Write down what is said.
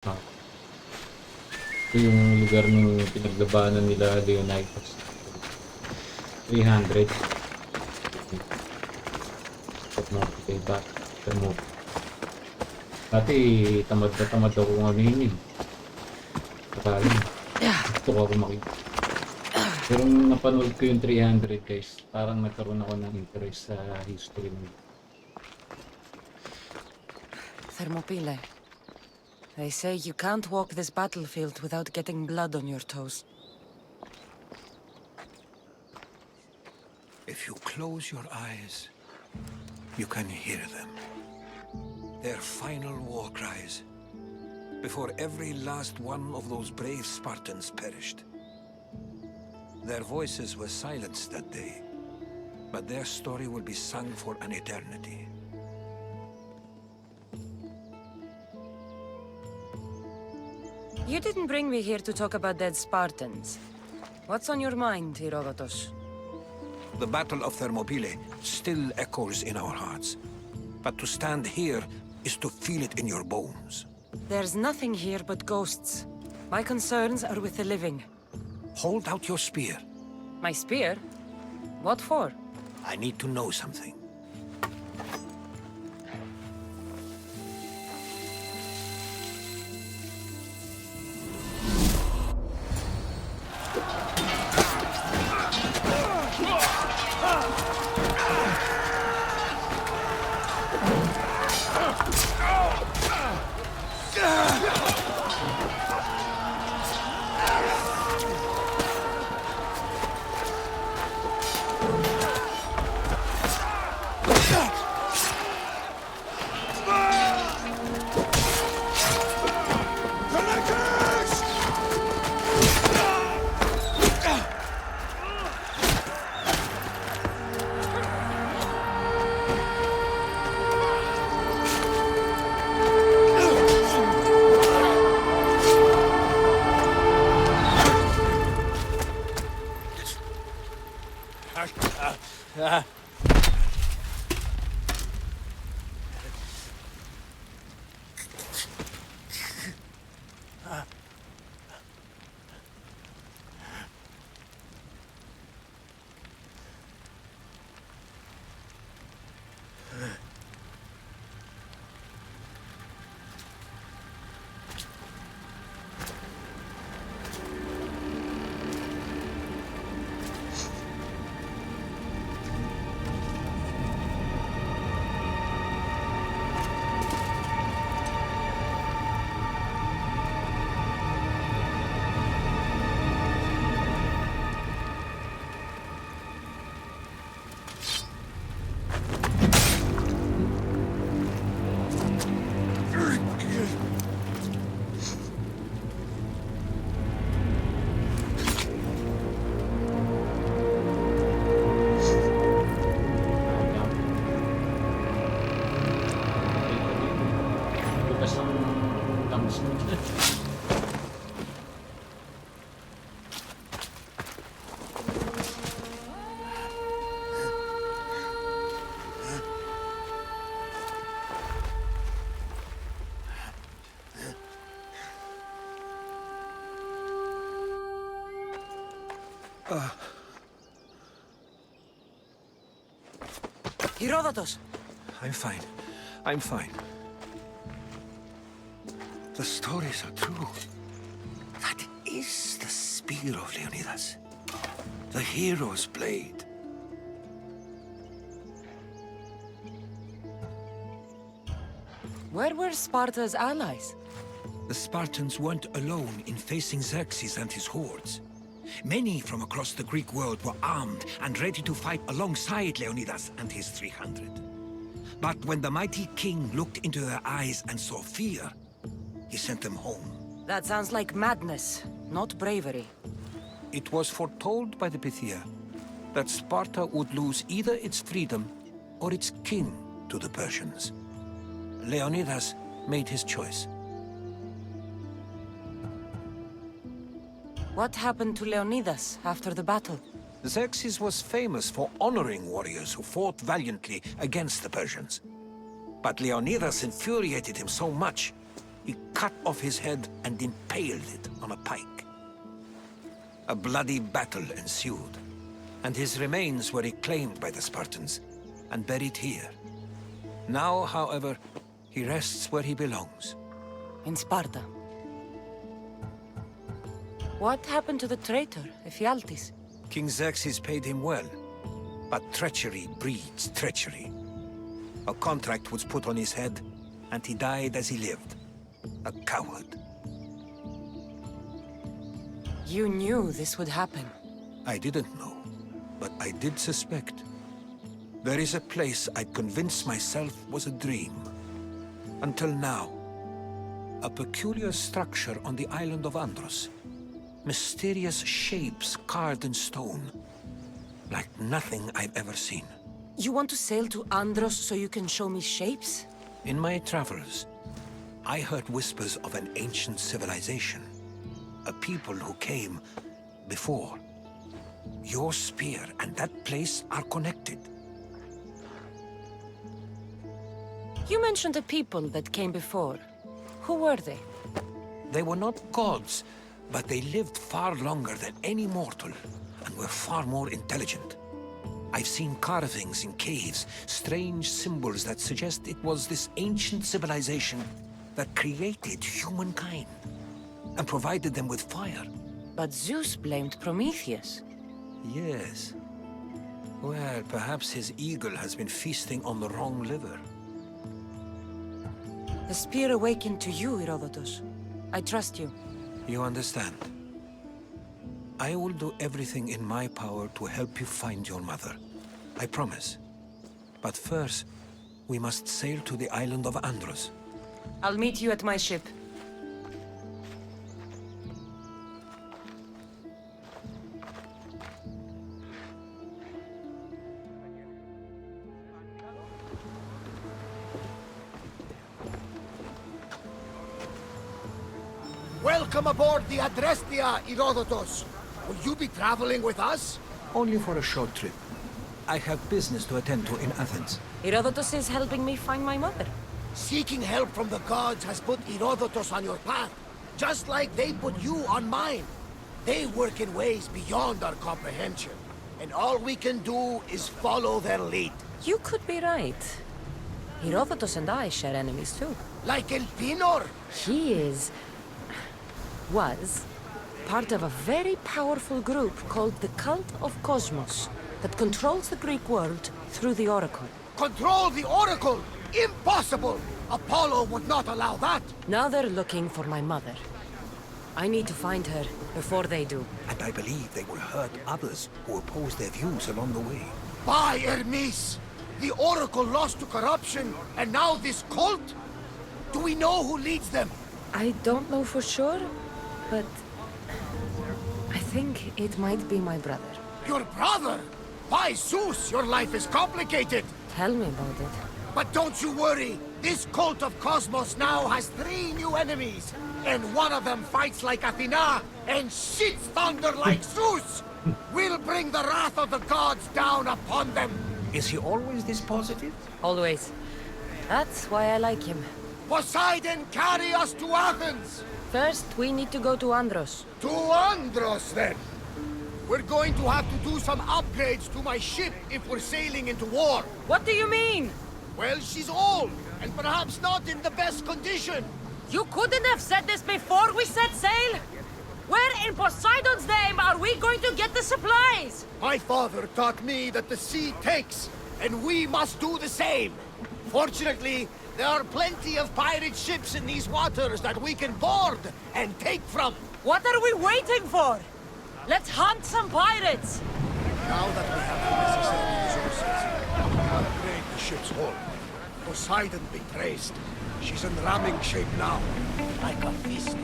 Ah, ito yung lugar ng pinaglabanan nila Leonidas. 300. Pag mo diba? Mo. Dati tamad na tamad ako kung ano yun eh. Sakali. Gusto ko ako makita. Pero nung napanood ko yung 300 guys, parang nagkaroon ako ng interest sa history ng Thermopyle. They say you can't walk this battlefield without getting blood on your toes. If you close your eyes, you can hear them. Their final war cries, before every last one of those brave Spartans perished. Their voices were silenced that day, but their story will be sung for an eternity. You didn't bring me here to talk about dead Spartans. What's on your mind, Herodotus? The Battle of Thermopylae still echoes in our hearts. But to stand here is to feel it in your bones. There's nothing here but ghosts. My concerns are with the living. Hold out your spear. My spear? What for? I need to know something. bukas ng thumbs mo. Herodotus! I'm fine. I'm fine. The stories are true. That is the spear of Leonidas. The hero's blade. Where were Sparta's allies? The Spartans weren't alone in facing Xerxes and his hordes. Many from across the Greek world were armed and ready to fight alongside Leonidas and his 300. But when the mighty king looked into their eyes and saw fear, he sent them home. That sounds like madness, not bravery. It was foretold by the Pythia that Sparta would lose either its freedom or its king to the Persians. Leonidas made his choice. What happened to Leonidas after the battle? Xerxes was famous for honoring warriors who fought valiantly against the Persians. But Leonidas infuriated him so much, he cut off his head and impaled it on a pike. A bloody battle ensued, and his remains were reclaimed by the Spartans and buried here. Now, however, he rests where he belongs. In Sparta. What happened to the traitor, Ephialtes? King Xerxes paid him well, but treachery breeds treachery. A contract was put on his head, and he died as he lived. A coward. You knew this would happen. I didn't know, but I did suspect. There is a place I'd convinced myself was a dream. Until now. A peculiar structure on the island of Andros. Mysterious shapes carved in stone. Like nothing I've ever seen. You want to sail to Andros so you can show me shapes? In my travels, I heard whispers of an ancient civilization. A people who came before. Your spear and that place are connected. You mentioned a people that came before. Who were they? They were not gods, but they lived far longer than any mortal, and were far more intelligent. I've seen carvings in caves, strange symbols that suggest it was this ancient civilization that created humankind, and provided them with fire. But Zeus blamed Prometheus. Yes. Well, perhaps his eagle has been feasting on the wrong liver. The spear awakened to you, Herodotus. I trust you. You understand. I will do everything in my power to help you find your mother. I promise. But first, we must sail to the island of Andros. I'll meet you at my ship. Welcome aboard the Adrestia, Herodotus. Will you be traveling with us? Only for a short trip. I have business to attend to in Athens. Herodotus is helping me find my mother. Seeking help from the gods has put Herodotus on your path, just like they put you on mine. They work in ways beyond our comprehension, and all we can do is follow their lead. You could be right. Herodotus and I share enemies too. Like Elpinor. He was part of a very powerful group called the Cult of Cosmos that controls the Greek world through the Oracle. Control the Oracle! Impossible! Apollo would not allow that! Now they're looking for my mother. I need to find her before they do. And I believe they will hurt others who oppose their views along the way. By Hermes! The Oracle lost to corruption, and now this cult? Do we know who leads them? I don't know for sure, but I think it might be my brother. Your brother? By Zeus, your life is complicated! Tell me about it. But don't you worry! This cult of Cosmos now has 3 new enemies! And one of them fights like Athena and shits thunder like Zeus! We'll bring the wrath of the gods down upon them! Is he always this positive? Always. That's why I like him. Poseidon, carry us to Athens! First, we need to go to Andros. To Andros, then! We're going to have to do some upgrades to my ship if we're sailing into war. What do you mean? Well, she's old, and perhaps not in the best condition. You couldn't have said this before we set sail? Where in Poseidon's name are we going to get the supplies? My father taught me that the sea takes, and we must do the same. Fortunately, there are plenty of pirate ships in these waters that we can board and take from. What are we waiting for? Let's hunt some pirates! Now that we have the necessary resources, we can upgrade the ship's hull. Poseidon betrays. She's in ramming shape now, like a fist.